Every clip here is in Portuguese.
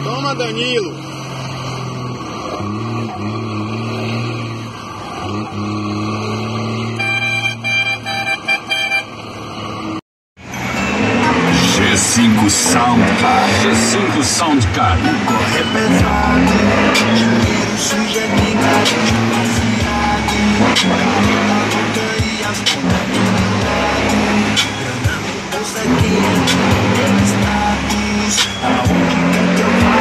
Toma, Danilo. G5 Soundcar. G5 Soundcar. Corre pesado, dinheiro suja de garoto baseado. Carro na boca e as pontas do lado. Grana no bolso aqui, meu status. Aonde quer que eu vá?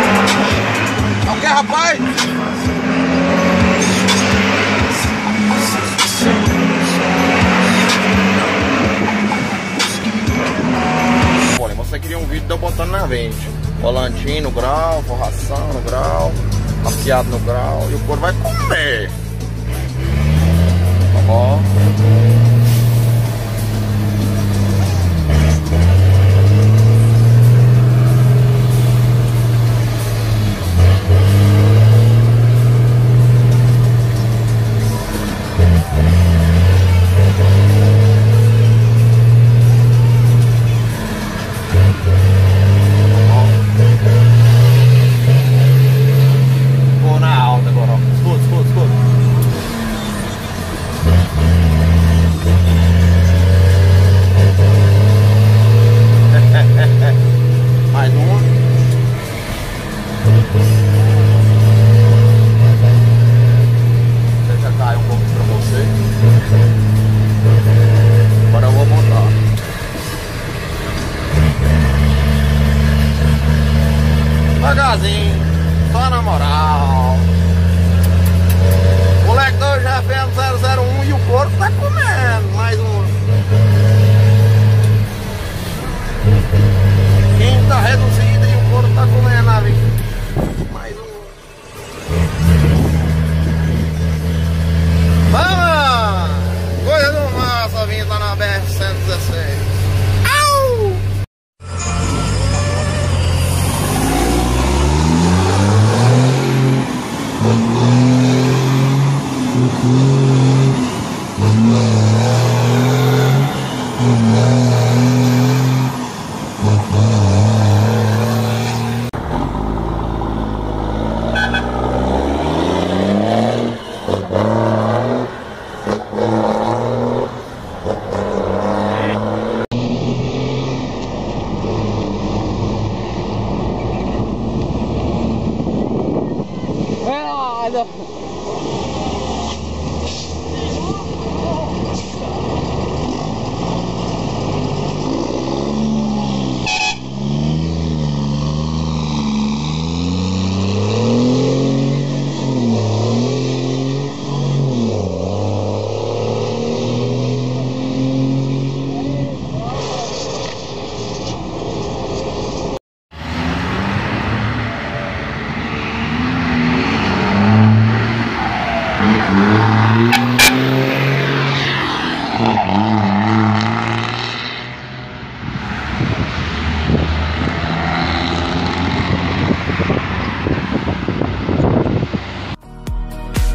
Não quer, rapaz? Você queria um vídeo de eu botando na vente, volantinho no grau, forração no grau, maciado no grau, e o couro vai comer. Tá bom? Mais uma. Já caiu um pouco pra você. Agora eu vou botar. Devagarzinho, só na moral. O lector já fez 001 e o corpo tá comendo. Mais um. Quinta reduzida e o couro tá comendo ali. Mais um. Vamos! Coisa do massa vindo lá na BR-116.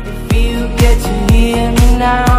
If you get to hear me now,